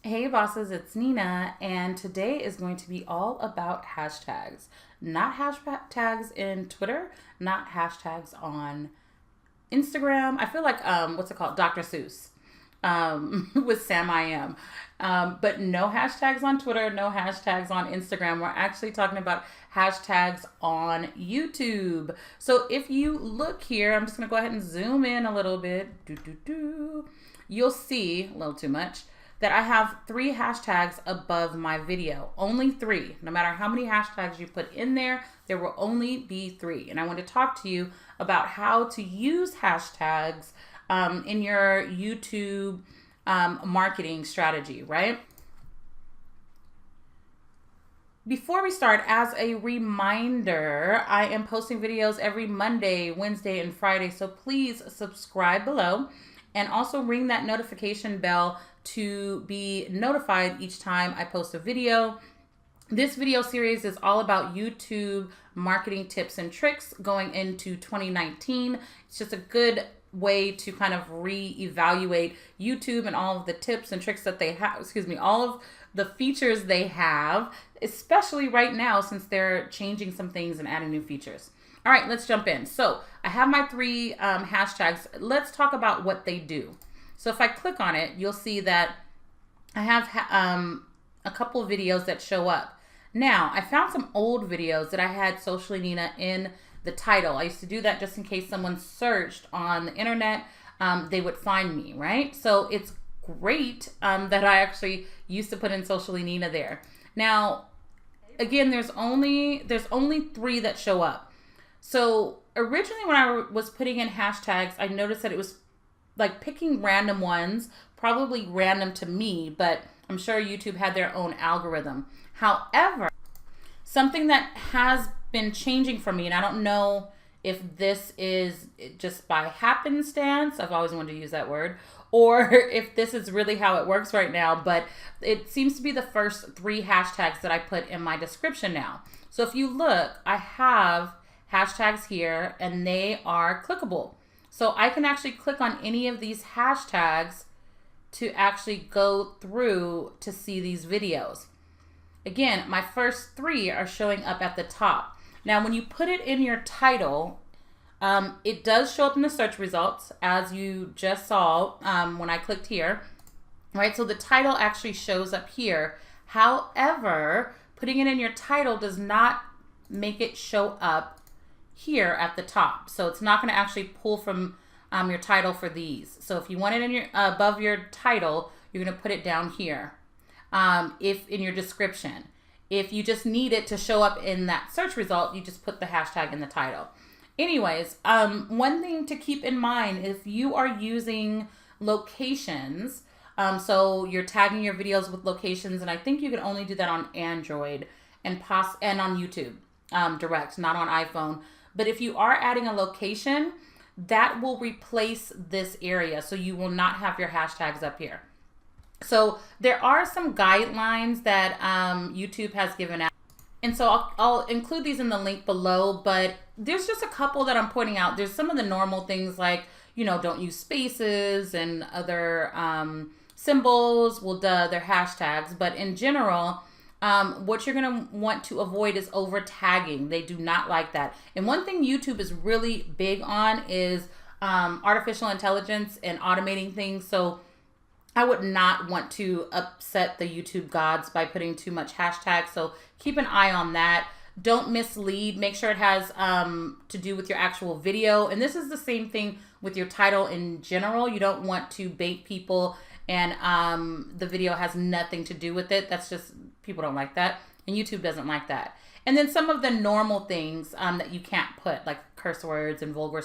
Hey bosses, it's Nina, and today is going to be all about hashtags. Not hashtags in Twitter, not hashtags on Instagram. I feel like, what's it called? Dr. Seuss with Sam I Am. But no hashtags on Twitter, no hashtags on Instagram. We're actually talking about hashtags on YouTube. So if you look here, I'm just going to go ahead and zoom in a little bit. You'll see, a little too much, that I have 3 hashtags above my video. Only 3. No matter how many hashtags you put in there, there will only be 3. And I want to talk to you about how to use hashtags in your YouTube marketing strategy, right? Before we start, as a reminder, I am posting videos every Monday, Wednesday, and Friday. So please subscribe below and also ring that notification bell to be notified each time I post a video. This video series is all about YouTube marketing tips and tricks going into 2019. It's just a good way to kind of reevaluate YouTube and all of the tips and tricks that they have, all of the features they have, especially right now since they're changing some things and adding new features. All right, let's jump in. So I have my 3 hashtags. Let's talk about what they do. So if I click on it, you'll see that I have a couple of videos that show up. Now, I found some old videos that I had sociallynina in the title. I used to do that just in case someone searched on the internet, they would find me, right? So it's great that I actually used to put in sociallynina there. Now, again, there's only 3 that show up. So originally when I was putting in hashtags, I noticed that it was like picking random ones, probably random to me, but I'm sure YouTube had their own algorithm. However, something that has been changing for me, and I don't know if this is just by happenstance, I've always wanted to use that word, or if this is really how it works right now, but it seems to be the first 3 hashtags that I put in my description now. So if you look, I have hashtags here and they are clickable. So I can actually click on any of these hashtags to actually go through to see these videos. Again, my first 3 are showing up at the top. Now, when you put it in your title, it does show up in the search results, as you just saw when I clicked here, right? So the title actually shows up here. However, putting it in your title does not make it show up here at the top. So it's not going to actually pull from your title for these. So if you want it in your above your title, you're going to put it down here. If in your description, if you just need it to show up in that search result, you just put the hashtag in the title. Anyways, one thing to keep in mind, if you are using locations, so you're tagging your videos with locations, and I think you can only do that on Android and on YouTube direct, not on iPhone. But if you are adding a location, that will replace this area. So you will not have your hashtags up here. So there are some guidelines that YouTube has given out. And so I'll include these in the link below, but there's just a couple that I'm pointing out. There's some of the normal things like, don't use spaces and other symbols. Well, they're hashtags. But in general, what you're going to want to avoid is over tagging. They do not like that. And one thing YouTube is really big on is artificial intelligence and automating things. So I would not want to upset the YouTube gods by putting too much hashtags. So keep an eye on that. Don't mislead. Make sure it has to do with your actual video. And this is the same thing with your title in general. You don't want to bait people and the video has nothing to do with it. That's just, people don't like that. And YouTube doesn't like that. And then some of the normal things that you can't put, like curse words and vulgar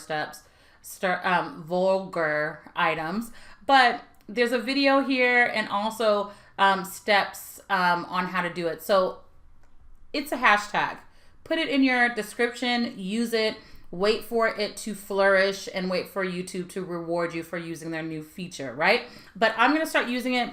vulgar items. But there's a video here and also steps on how to do it. So it's a hashtag. Put it in your description, use it, wait for it to flourish, and wait for YouTube to reward you for using their new feature, right? But I'm going to start using it,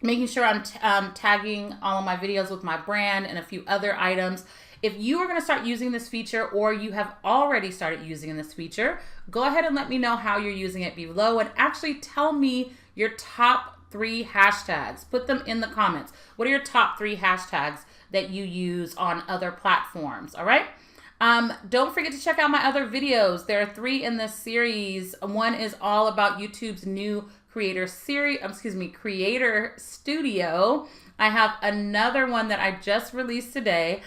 making sure I'm tagging all of my videos with my brand and a few other items. If you are going to start using this feature, or you have already started using this feature, go ahead and let me know how you're using it below, and actually tell me your top 3 hashtags. Put them in the comments. What are your top 3 hashtags that you use on other platforms? All right. Don't forget to check out my other videos. There are 3 in this series. One is all about YouTube's new creator studio. I have another one that I just released today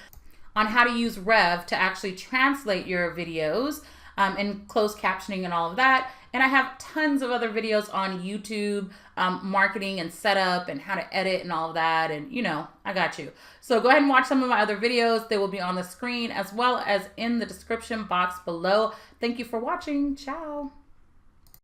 on how to use Rev to actually translate your videos and closed captioning and all of that. And I have tons of other videos on YouTube, marketing and setup and how to edit and all of that. And you know, I got you. So go ahead and watch some of my other videos. They will be on the screen as well as in the description box below. Thank you for watching. Ciao.